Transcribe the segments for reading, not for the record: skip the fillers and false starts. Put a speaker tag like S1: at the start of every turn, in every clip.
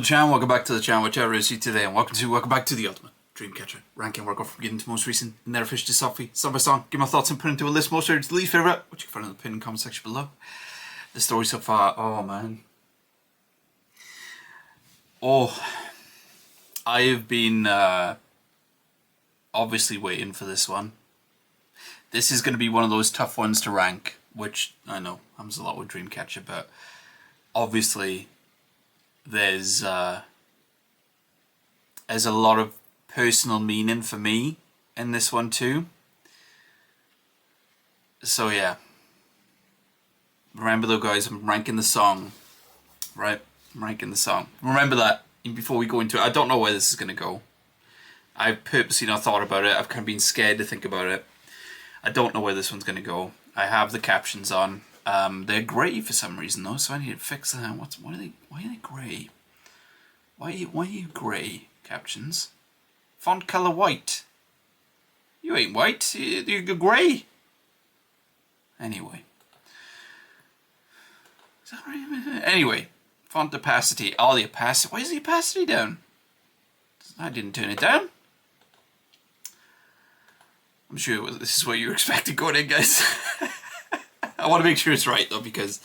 S1: channel, welcome back to the channel, whichever it is you today, and welcome back to the ultimate Dreamcatcher ranking work from beginning to most recent, never officially Sophie, song by song. Give my thoughts and put into a list, most favorite to least favorite, which you can find in the pinned comment section below. The story so far, oh man. Oh, I've been obviously waiting for this one. This is going to be one of those tough ones to rank, which I know happens a lot with Dreamcatcher, but obviously there's a lot of personal meaning for me in this one too. So yeah, remember though guys, I'm ranking the song, right? I'm ranking the song. Remember that before we go into it. I don't know where this is going to go. I've purposely not thought about it. I've kind of been scared to think about it. I don't know where this one's going to go. I have the captions on. They're grey for some reason though, so I need to fix that. Why are they grey? Why are you grey, captions? Font color white. You ain't white. You're grey. Anyway. Is that right? Anyway, font opacity. Oh, the opacity. Why is the opacity down? I didn't turn it down. I'm sure this is what you were expecting going in, guys. I want to make sure it's right though, because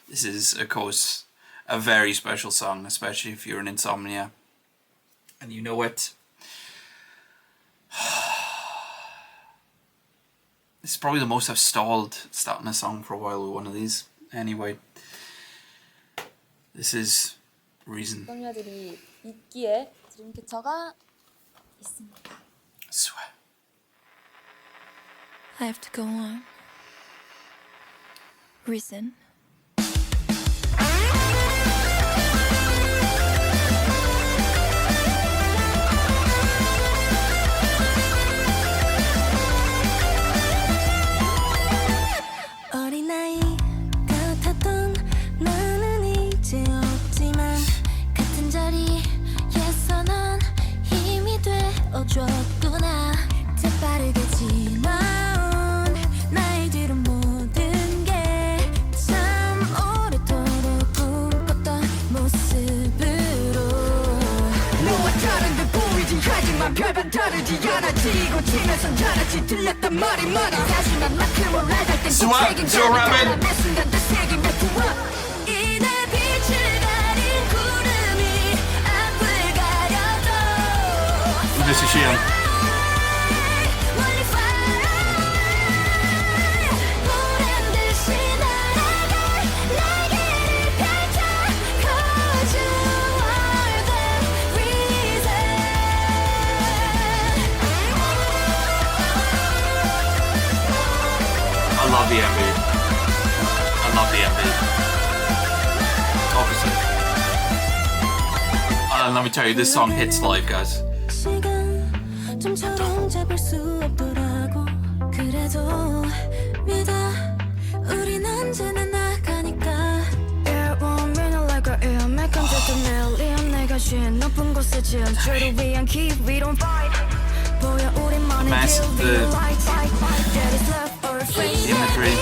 S1: this is, of course, a very special song, especially if you're an insomnia and you know it. This is probably the most I've stalled starting a song for a while with one of these. Anyway, this is Reason.
S2: insomnia들이 있기에 드림캐쳐가 있습니다.
S1: I swear.
S3: I have to go on. Reason. 어린아이 같았던 나는 이제 없지만 같은 자리에서 넌 힘이 되어줬구나. 재빠르게 지나온 나의 뒤로 모든 게 참 오래도록 꿈꿨던 모습으로 너와 다른 듯 보이진 하지만 별반 다르지 않아. 지고 치면서 잘하지 들렸단 말이 많아. 다시만 만큼을 알갈 땐 책임감을 내 순간 다 새기며 두어 이내 빛을 가린 구름이 앞을 가려도
S1: This is Sheehan. I love the MV. I love the MV. Obviously. And let me tell you, this song hits live, guys.
S3: 좀처럼 잡을 수 없더라고. 그래도 믿어 우린 언제나 나가니까. Air one minute like a air make 언제든 밀리언 내가 쉰 높은 곳에 질주를 위한 key we don't fight. 보여 우리만의
S1: Massive,
S3: 길 we light fight. That is love or fate.
S1: Imagery.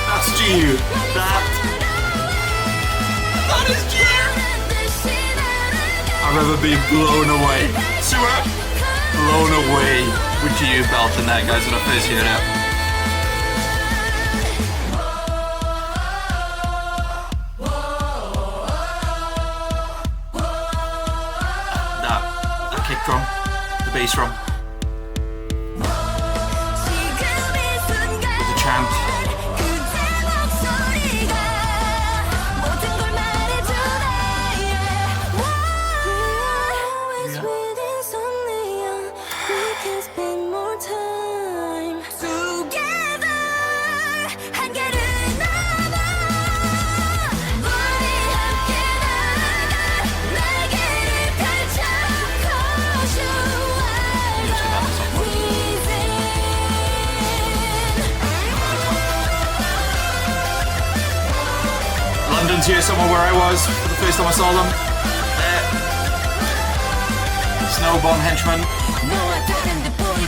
S1: That's G. That is G. I've ever been blown away. Sewer. Blown away with G belting that, guys, when I first heard it. That kick drum, the bass drum, with the chant. London's here somewhere where I was for the first time I saw them. Snowbomb Henchman.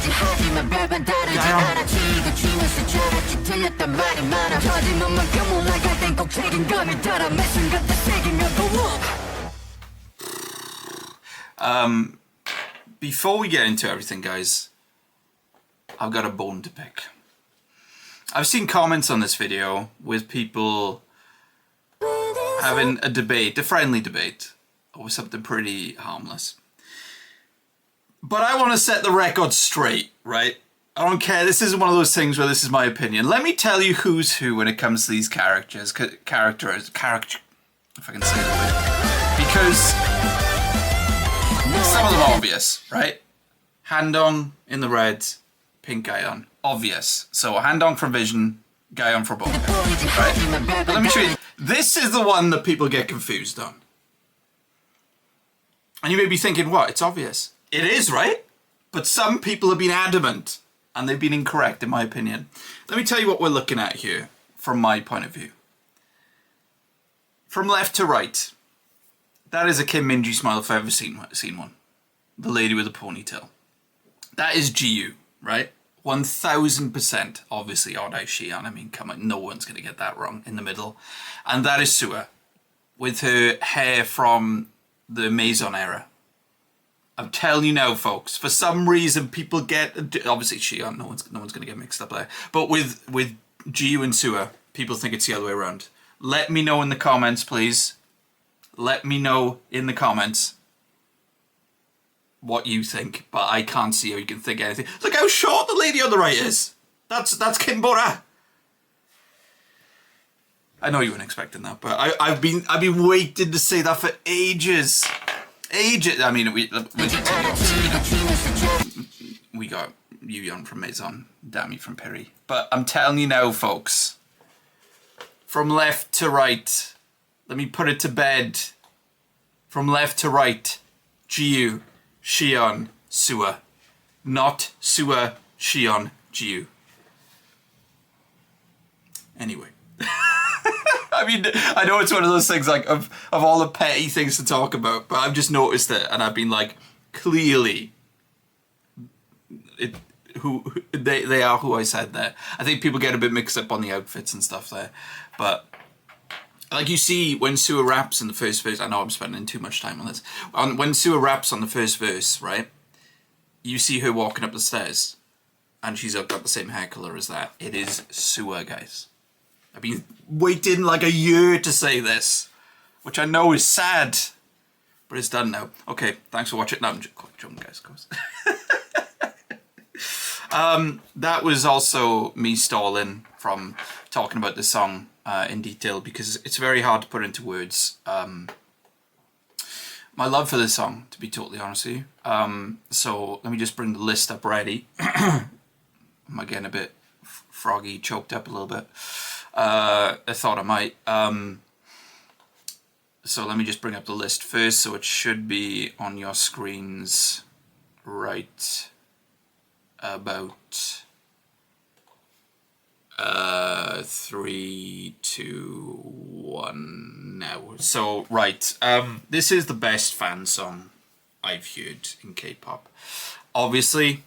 S3: 보이지 하지만 별반 다르지 않아 지가 중요했을 줄 알았지 틀렸단 말이 많아 거짓말만큼 올라갈 땐 꼭 책임감이 따라 매 순간 다 새기며
S1: Before we get into everything, guys, I've got a bone to pick. I've seen comments on this video with people having a debate, a friendly debate, over something pretty harmless. But I want to set the record straight, right? I don't care. This isn't one of those things where this is my opinion. Let me tell you who's who when it comes to these characters, if I can say that. Because some of them are obvious, right? Handong in the red, pink Guyon. Obvious. So Handong from Vision, Guyon for Bongo. Right? But let me show you. This is the one that people get confused on. And you may be thinking, what? It's obvious. It is, right? But some people have been adamant, and they've been incorrect, in my opinion. Let me tell you what we're looking at here, from my point of view. From left to right, that is a Kim Min-ji smile if I've ever seen one. The lady with the ponytail. That is GU, right? 1000%. Obviously, odd eye Xi'an. I mean, come on, no one's going to get that wrong in the middle. And that is Sua, with her hair from the Maison era. I'm telling you now, folks, for some reason people get, obviously Xi'an, no one's going to get mixed up there. But with GU and Sua, people think it's the other way around. Let me know in the comments, please. Let me know in the comments what you think, but I can't see how you can think anything. Look how short the lady on the right is. That's Kim Bora. I know you weren't expecting that, but I've been waiting to say that for ages. I mean, we got Yuyeon from Maison, Dami from Perry. But I'm telling you now, folks, from left to right, let me put it to bed. From left to right, GU, Xi'an, Sua. Not Sua, Xi'an, GU. Anyway. I mean, I know it's one of those things, like, of all the petty things to talk about, but I've just noticed it, and I've been like, clearly, they are who I said there. I think people get a bit mixed up on the outfits and stuff there, but like you see when Sua raps in the first verse, I know I'm spending too much time on this, when Sua raps on the first verse, right, you see her walking up the stairs, and she's got the same hair colour as that. It is Sua, guys. I've been waiting like a year to say this, which I know is sad, but it's done now. Okay, thanks for watching. No, I'm joking, guys, of course. That was also me stalling from talking about this song in detail, because it's very hard to put into words. My love for this song, to be totally honest with you. So let me just bring the list up ready. I'm getting a bit froggy, choked up a little bit. I thought I might. So let me just bring up the list first, so it should be on your screens right about 3, 2, 1 now. So right, this is the best fan song I've heard in K-pop. Obviously,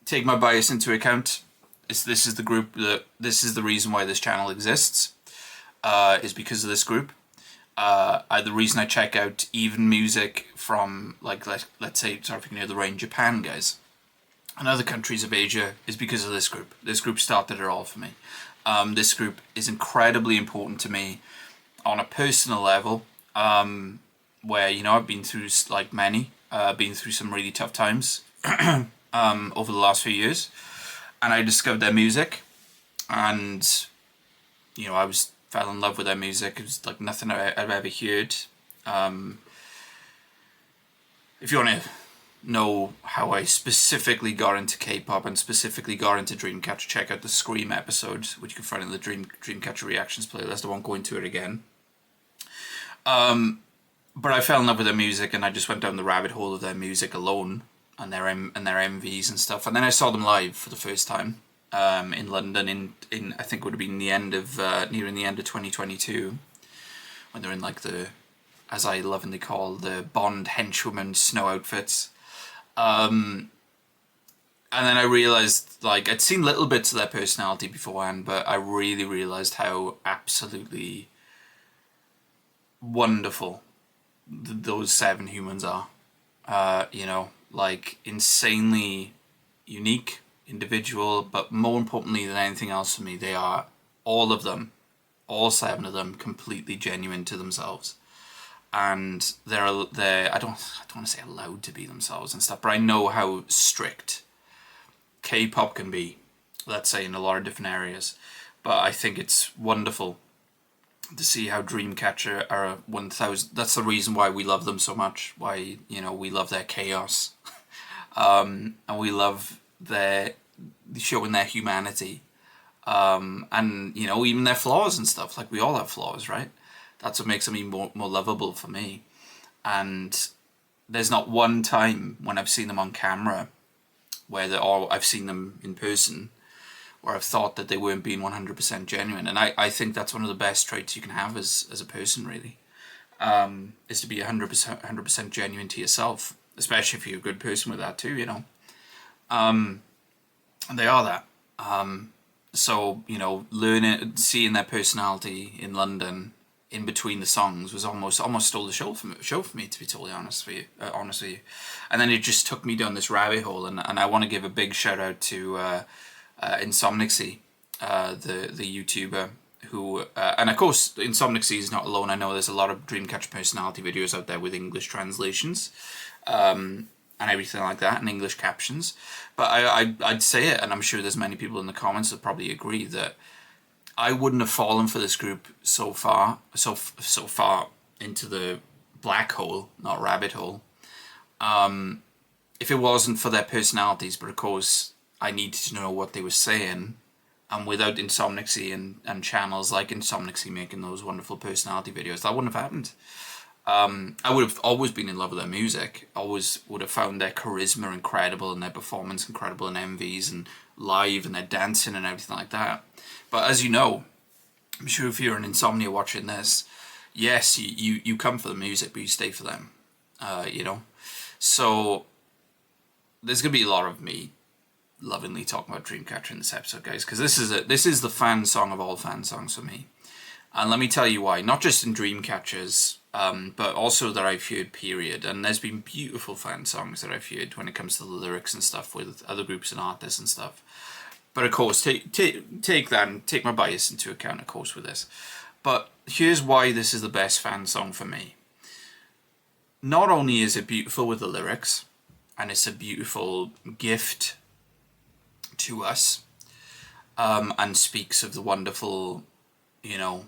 S1: take my bias into account. This is the group this is the reason why this channel exists, is because of this group. The reason I check out even music from, like, let's say, sorry if you can hear the rain, Japan, guys, and other countries of Asia, is because of this group. This group started it all for me. This group is incredibly important to me on a personal level, where, you know, I've been through, like many, been through some really tough times over the last few years. And I discovered their music, and, you know, I fell in love with their music. It was like nothing I've ever heard. If you want to know how I specifically got into K-pop and specifically got into Dreamcatcher, check out the Scream episode, which you can find in the Dreamcatcher Reactions playlist. I won't go into it again. But I fell in love with their music, and I just went down the rabbit hole of their music alone. And their MVs and stuff, and then I saw them live for the first time in London in I think it would have been nearing the end of 2022, when they're in, like, the, as I lovingly call, the Bond henchwoman snow outfits. And then I realized, like, I'd seen little bits of their personality beforehand, but I really realized how absolutely wonderful those 7 humans are. You know, like, insanely unique, individual, but more importantly than anything else for me, they are, all of them, all 7 of them, completely genuine to themselves. And they're I don't want to say allowed to be themselves and stuff, but I know how strict K-pop can be, let's say, in a lot of different areas. But I think it's wonderful to see how Dreamcatcher are 1000. That's the reason why we love them so much. Why, you know, we love their chaos, and we love their showing their humanity, and you know, even their flaws and stuff. Like, we all have flaws, right? That's what makes them even more lovable for me. And there's not one time when I've seen them on camera where I've seen them in person where I've thought that they weren't being 100% genuine. And I think that's one of the best traits you can have as a person, really, is to be 100% genuine to yourself, especially if you're a good person with that too, you know. And they are that. So, you know, seeing their personality in London in between the songs was almost stole the show for me, to be totally honest with you. And then it just took me down this rabbit hole, and I want to give a big shout out to insomnia, the YouTuber who, and of course insomnia is not alone. I know there's a lot of Dreamcatcher personality videos out there with English translations, and everything like that, and English captions. But I'd say it, and I'm sure there's many people in the comments that probably agree, that I wouldn't have fallen for this group so far into the black hole, not rabbit hole, if it wasn't for their personalities. But of course, I needed to know what they were saying, and without insomnia and channels like insomnia making those wonderful personality videos, that wouldn't have happened. I would have always been in love with their music, always would have found their charisma incredible and their performance incredible in MVs and live, and their dancing and everything like that. But as you know, I'm sure if you're an insomnia watching this, yes, you come for the music, but you stay for them, you know. So there's gonna be a lot of me lovingly talking about Dreamcatcher in this episode, guys, because this is the fan song of all fan songs for me. And let me tell you why. Not just in Dreamcatchers, but also that I've heard, period. And there's been beautiful fan songs that I've heard when it comes to the lyrics and stuff with other groups and artists and stuff. But of course, take that and take my bias into account, of course, with this. But here's why this is the best fan song for me. Not only is it beautiful with the lyrics, and it's a beautiful gift to us, and speaks of the wonderful, you know,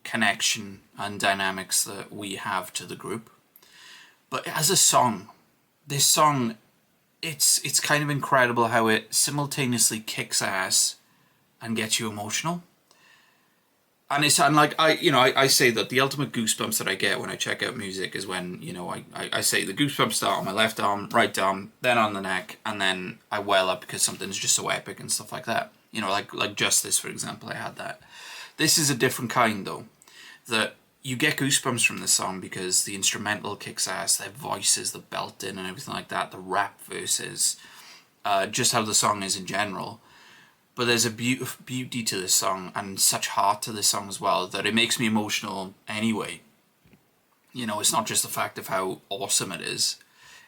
S1: connection and dynamics that we have to the group. But as a song, this song, it's kind of incredible how it simultaneously kicks ass and gets you emotional. And I say that the ultimate goosebumps that I get when I check out music is when, you know, I say the goosebumps start on my left arm, right arm, then on the neck, and then I well up because something's just so epic and stuff like that. You know, like Justice, for example, I had that. This is a different kind, though, that you get goosebumps from this song because the instrumental kicks ass, their voices, the belting and everything like that, the rap verses, just how the song is in general. But there's a beauty to this song and such heart to this song as well that it makes me emotional anyway. You know, it's not just the fact of how awesome it is.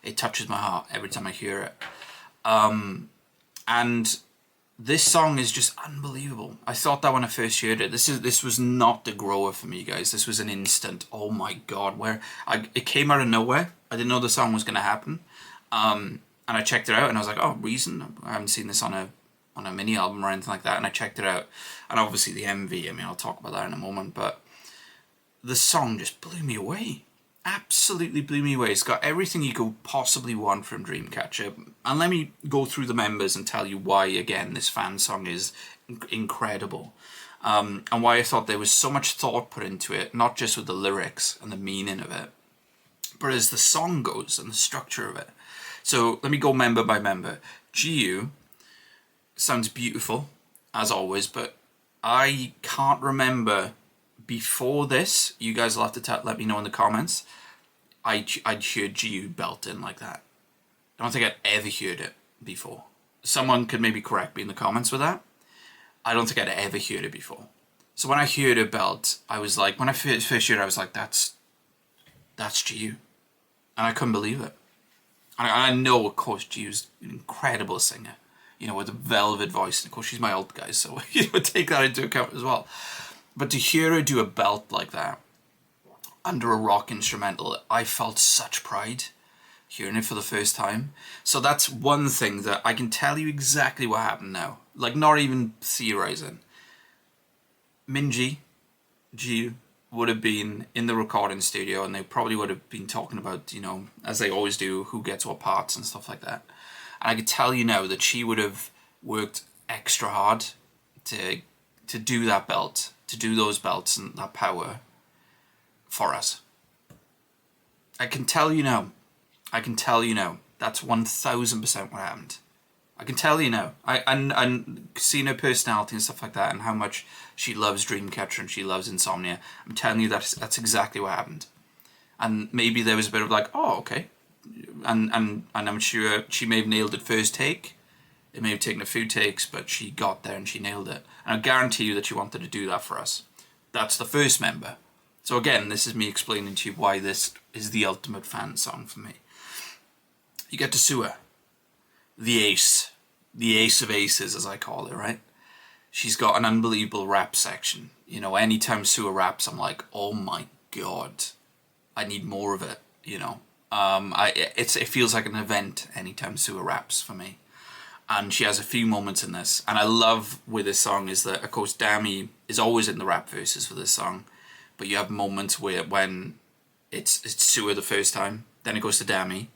S1: It touches my heart every time I hear it. And this song is just unbelievable. I thought that when I first heard it. This was not the grower for me, guys. This was an instant, oh my god, it came out of nowhere. I didn't know the song was going to happen. And I checked it out and I was like, oh, Reason? I haven't seen this on a mini album or anything like that. And I checked it out. And obviously the MV, I mean, I'll talk about that in a moment. But the song just blew me away. Absolutely blew me away. It's got everything you could possibly want from Dreamcatcher. And let me go through the members and tell you why, again, this fan song is incredible. And why I thought there was so much thought put into it, not just with the lyrics and the meaning of it, but as the song goes and the structure of it. So let me go member by member. GU sounds beautiful, as always, but I can't remember before this. You guys will have to let me know in the comments. I'd heard GU belting like that. I don't think I'd ever heard it before. someone could maybe correct me in the comments with that. I don't think I'd ever heard it before. So when I heard her belt, I was like, when I first heard it, I was like, that's Jiu. And I couldn't believe it. And I know, of course, Jiu's an incredible singer, you know, with a velvet voice. And of course, she's my old guy, so you know, take that into account as well. But to hear her do a belt like that under a rock instrumental, I felt such pride hearing it for the first time. So that's one thing that I can tell you exactly what happened now. Like, not even theorizing. Minji, Jiu, would have been in the recording studio, and they probably would have been talking about, you know, as they always do, who gets what parts and stuff like that. And I could tell you now that she would have worked extra hard to do that belt, to do those belts and that power for us. I can tell you now. That's 1000% what happened. I can tell you now. And seeing her personality and stuff like that, and how much she loves Dreamcatcher and she loves Insomnia, I'm telling you that's exactly what happened. And maybe there was a bit of like, oh, okay. And I'm sure she may have nailed it first take. It may have taken a few takes, but she got there and she nailed it. And I guarantee you that she wanted to do that for us. That's the first member. So again, this is me explaining to you why this is the ultimate fan song for me. You get to Sua, the ace of aces, as I call it, right? She's got an unbelievable rap section. You know, anytime Sua raps, I'm like, oh my god, I need more of it. You know, it feels like an event anytime Sua raps for me. And she has a few moments in this, and I love with this song is that, of course, Dami is always in the rap verses for this song, but you have moments when it's Sua the first time, then it goes to Dami,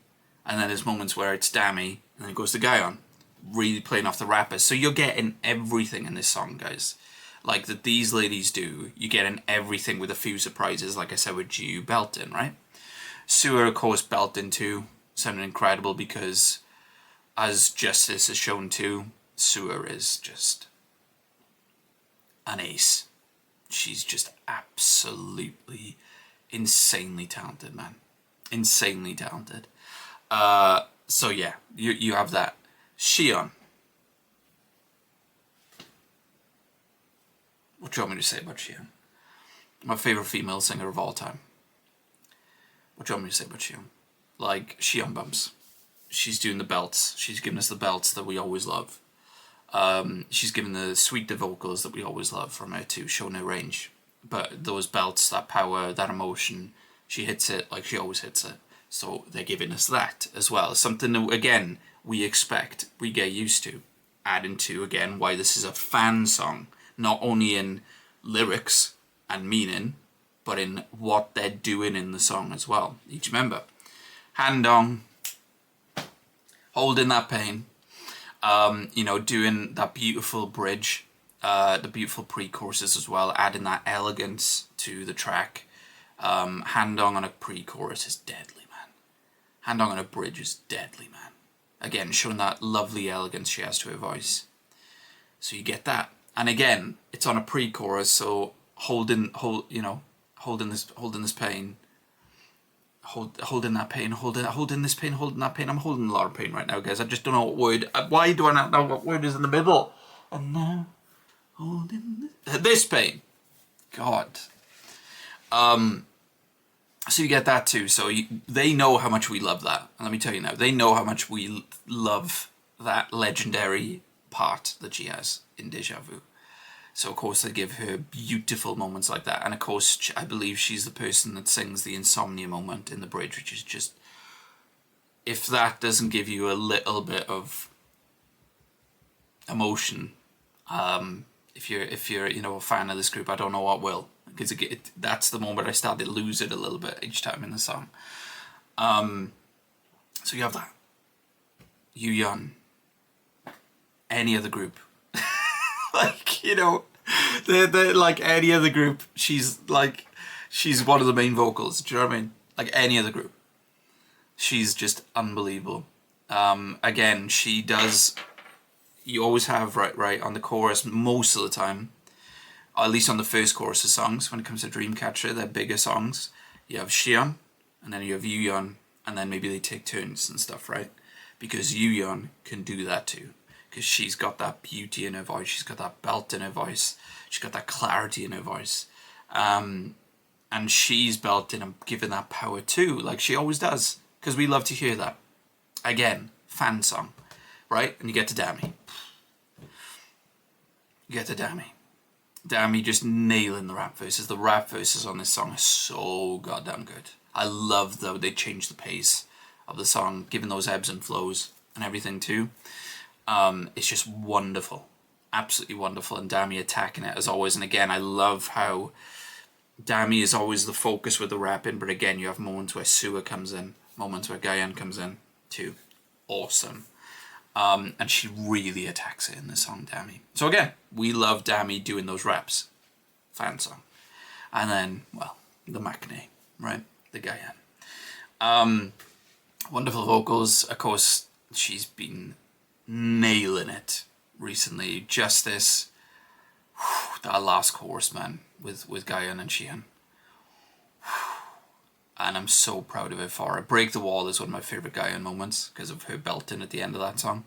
S1: and then there's moments where it's Dami, and then it goes to Guyon, really playing off the rappers. So you're getting everything in this song, guys. Like that these ladies do, you're getting everything with a few surprises, like I said with Jiu belting, right? Sua, of course, belting too, sounding incredible because, as Justice has shown too, Sua is just an ace. She's just absolutely insanely talented, man. Insanely talented. So yeah, you have that. Xion. What do you want me to say about Xion? My favourite female singer of all time. What do you want me to say about Xion? Like, Xion bumps. She's doing the belts. She's giving us the belts that we always love. She's given the sweet vocals that we always love from her too, showing her range. But those belts, that power, that emotion, she hits it like she always hits it. So they're giving us that as well. Something that, again, we expect, we get used to. Adding to, again, why this is a fan song. Not only in lyrics and meaning, but in what they're doing in the song as well. Each member. Hand on. Holding that pain. You know, doing that beautiful bridge. The beautiful pre-choruses as well. Adding that elegance to the track. Hand on a pre-chorus is deadly. Hand on a bridge is deadly, man. Again, showing that lovely elegance she has to her voice. So you get that. And again, it's on a pre-chorus, so holding this pain, holding that pain, holding this pain, holding that pain. I'm holding a lot of pain right now, guys. I just don't know what word. Why do I not know what word is in the middle? And now, holding this pain. God. So you get that too. So they know how much we love that. And let me tell you now, they know how much we love that legendary part that she has in Deja Vu. So of course they give her beautiful moments like that. And of course, I believe she's the person that sings the Insomnia moment in the bridge, which is just, if that doesn't give you a little bit of emotion, if you're you know, a fan of this group, I don't know what will. Because that's the moment I start to lose it a little bit each time in the song. So you have that. Yuyeon. Any other group. Like, you know, they're like any other group. She's one of the main vocals. Do you know what I mean? Like any other group. She's just unbelievable. Again, she does, you always have right on the chorus most of the time. Or at least on the first chorus of songs, when it comes to Dreamcatcher, they're bigger songs. You have Xion, and then you have Yuyeon, and then maybe they take turns and stuff, right? Because Yuyeon can do that too. because she's got that beauty in her voice, she's got that belt in her voice, she's got that clarity in her voice, and she's belting and giving that power too, like she always does, because we love to hear that. Again, fan song, right? And you get to Dami. Dami just nailing the rap verses. The rap verses on this song are so goddamn good. I love though they changed the pace of the song, given those ebbs and flows and everything too. It's just wonderful, absolutely wonderful, and Dami attacking it as always. And again, I love how Dami is always the focus with the rapping, but again, you have moments where Sua comes in, moments where Gayan comes in too. Awesome. And she really attacks it in the song, Dami. So again, we love Dami doing those raps. Fan song. And then, well, the Maknae, right? The Gayan. Wonderful vocals. Of course, she's been nailing it recently. Justice. That last chorus, man, with Gayan and Xian. And I'm so proud of her for it. Break the Wall is one of my favourite Gayan moments because of her belting at the end of that song.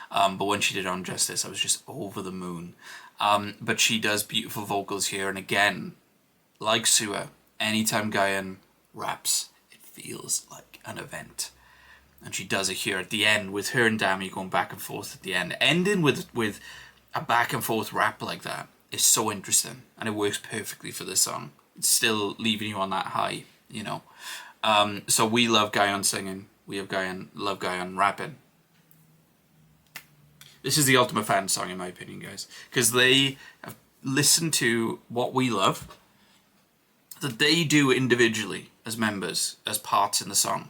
S1: But when she did on Justice, I was just over the moon. But she does beautiful vocals here. And again, like Sua, anytime Gayan raps, it feels like an event. And she does it here at the end with her and Dami going back and forth at the end. Ending with a back and forth rap like that is so interesting. And it works perfectly for this song. It's still leaving you on that high, you know. So we love Gayan singing. We love Gayan rapping. This is the ultimate fan song in my opinion, guys. Because they have listened to what we love, that they do individually as members, as parts in the song.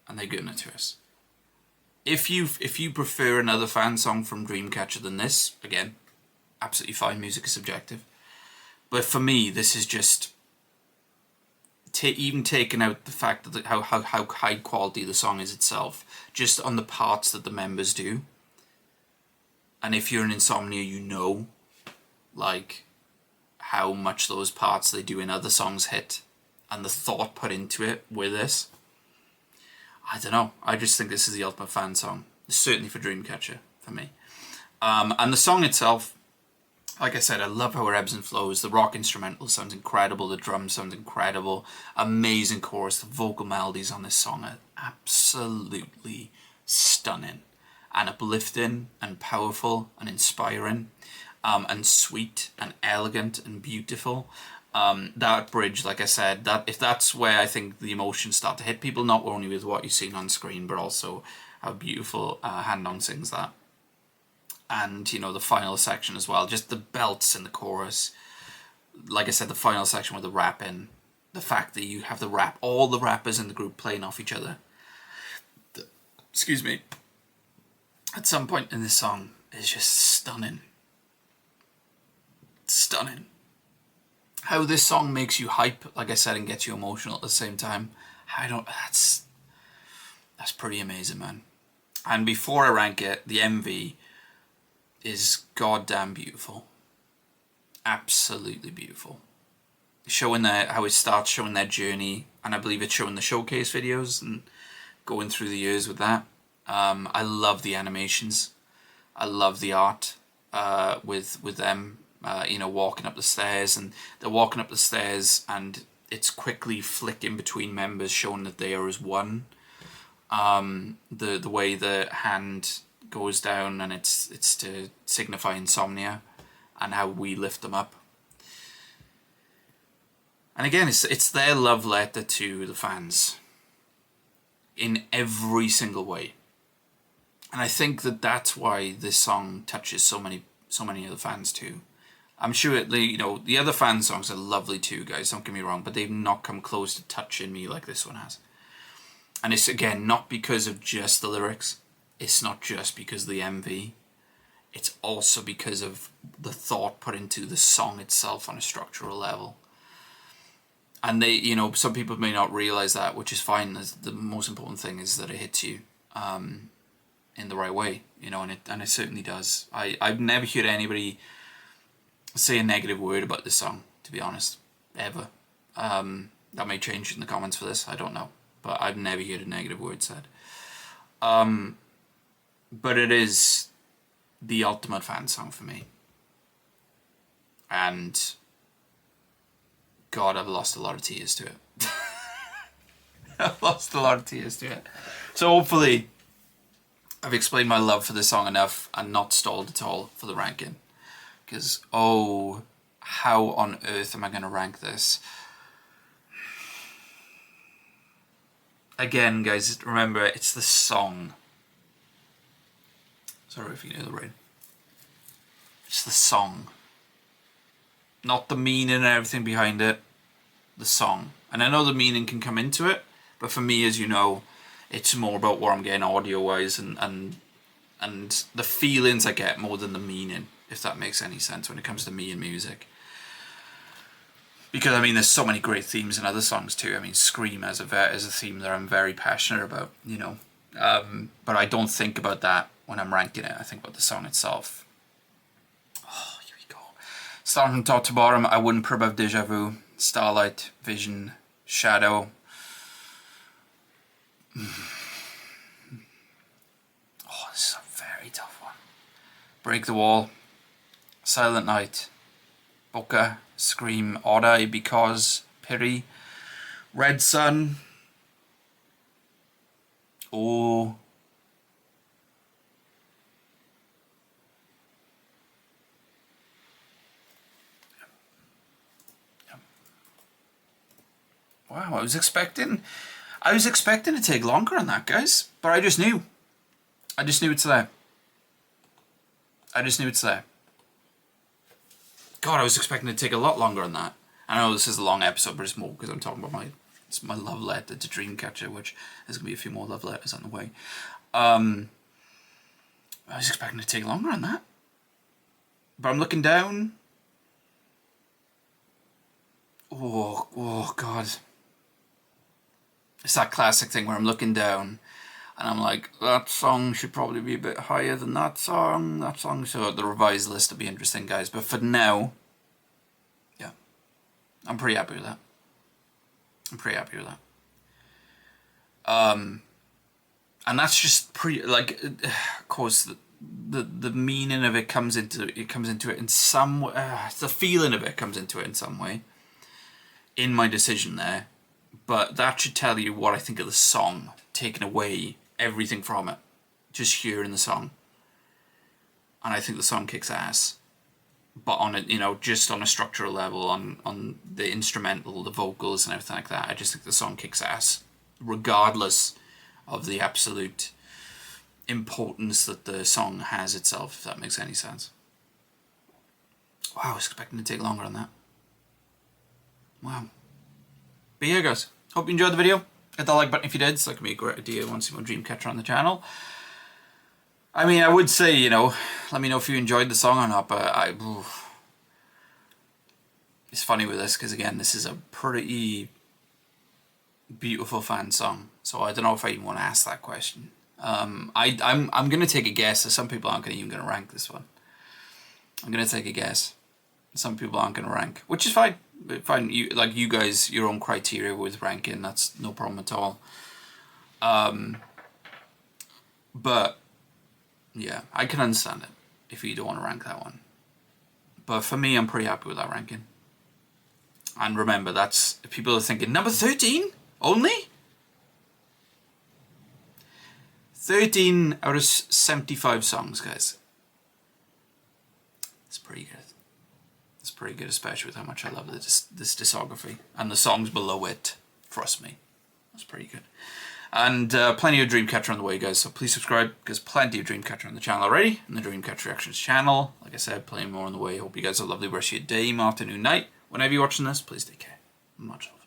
S1: And they're giving it to us. If you prefer another fan song from Dreamcatcher than this, again, absolutely fine, music is subjective. But for me, this is just... even taking out the fact that how high quality the song is itself, just on the parts that the members do. And if you're an Insomnia, you know, like, how much those parts they do in other songs hit, and the thought put into it with this. I don't know, I just think this is the ultimate fan song, certainly for Dreamcatcher, for me. And the song itself, like I said, I love how it ebbs and flows. The rock instrumental sounds incredible. The drum sounds incredible. Amazing chorus. The vocal melodies on this song are absolutely stunning and uplifting and powerful and inspiring, and sweet and elegant and beautiful. That bridge, like I said, that if that's where I think the emotions start to hit people, not only with what you've seen on screen, but also how beautiful Handong sings that. And, you know, the final section as well, just the belts in the chorus. Like I said, the final section with the rapping, the fact that you have the rap, all the rappers in the group playing off each other. Excuse me. At some point in this song is just stunning. Stunning. How this song makes you hype, like I said, and gets you emotional at the same time. That's pretty amazing, man. And before I rank it, the MV is goddamn beautiful. Absolutely beautiful. Showing how it starts, showing their journey, and I believe it's showing the showcase videos and going through the years with that. I love the animations. I love the art with them, you know, walking up the stairs, and they're walking up the stairs and it's quickly flicking between members, showing that they are as one. The way the hand goes down, and it's to signify insomnia and how we lift them up. And again, it's their love letter to the fans in every single way. And I think that's why this song touches so many of the fans too. I'm sure the other fan songs are lovely too, guys, don't get me wrong, but they've not come close to touching me like this one has. And it's, again, not because of just the lyrics. It's not just because of the MV. It's also because of the thought put into the song itself on a structural level. And they, some people may not realize that, which is fine. The most important thing is that it hits you in the right way, and it certainly does. I've never heard anybody say a negative word about this song, to be honest, ever. That may change in the comments for this, I don't know, but I've never heard a negative word said. But it is the ultimate fan song for me. And God, I've lost a lot of tears to it. I've lost a lot of tears to it. So hopefully I've explained my love for this song enough and not stalled at all for the ranking. Because, oh, how on earth am I going to rank this? Again, guys, remember, it's the song. Sorry if you know the rain. It's the song. Not the meaning and everything behind it. The song. And I know the meaning can come into it, but for me, as you know, it's more about what I'm getting audio-wise and the feelings I get more than the meaning, if that makes any sense when it comes to me and music. Because, I mean, there's so many great themes in other songs too. I mean, Scream as a theme that I'm very passionate about, you know. But I don't think about that when I'm ranking it. I think about the song itself. Oh, here we go. Starting from top to bottom, I wouldn't put above Deja Vu, Starlight, Vision, Shadow. Oh, this is a very tough one. Break the Wall, Silent Night, Boca, Scream, Odd Because, Piri, Red Sun. Oh. Wow, I was expecting to take longer on that, guys, but I just knew it's there. I just knew it's there. God, I was expecting to take a lot longer on that. I know this is a long episode, but it's more because I'm talking about my love letter to Dreamcatcher, which there's going to be a few more love letters on the way. I was expecting to take longer on that. But I'm looking down. Oh God. It's that classic thing where I'm looking down and I'm like, that song should probably be a bit higher than that song. So the revised list will be interesting, guys. But for now, yeah, I'm pretty happy with that. And that's just of course, the meaning of it comes into it in some way. The feeling of it comes into it in some way. In my decision there, but that should tell you what I think of the song, taking away everything from it, just hearing the song. And I think the song kicks ass, but on it, you know, just on a structural level, on the instrumental, the vocals and everything like that, I just think the song kicks ass, regardless of the absolute importance that the song has itself, if that makes any sense. Wow, I was expecting to take longer on that. Wow. But yeah, guys, hope you enjoyed the video. Hit that like button if you did. So that could be a great idea once you want Dreamcatcher on the channel. I mean, I would say, you know, let me know if you enjoyed the song or not, but it's funny with this because, again, this is a pretty beautiful fan song. So I don't know if I even want to ask that question. I'm going to take a guess that some people aren't even going to rank this one. I'm going to take a guess. Some people aren't going to rank, which is fine. Fine, you guys, your own criteria with ranking, that's no problem at all. But yeah, I can understand it if you don't want to rank that one. But for me, I'm pretty happy with that ranking. And remember, that's if people are thinking number 13 only. 13 out of 75 songs, guys. It's pretty good. It's pretty good, especially with how much I love this discography and the songs below it. Trust me, that's pretty good. And plenty of Dreamcatcher on the way, guys. So please subscribe because plenty of Dreamcatcher on the channel already, and the Dreamcatcher Reactions channel. Like I said, plenty more on the way. Hope you guys have a lovely rest of your day, afternoon, night. Whenever you're watching this, please take care. Much love.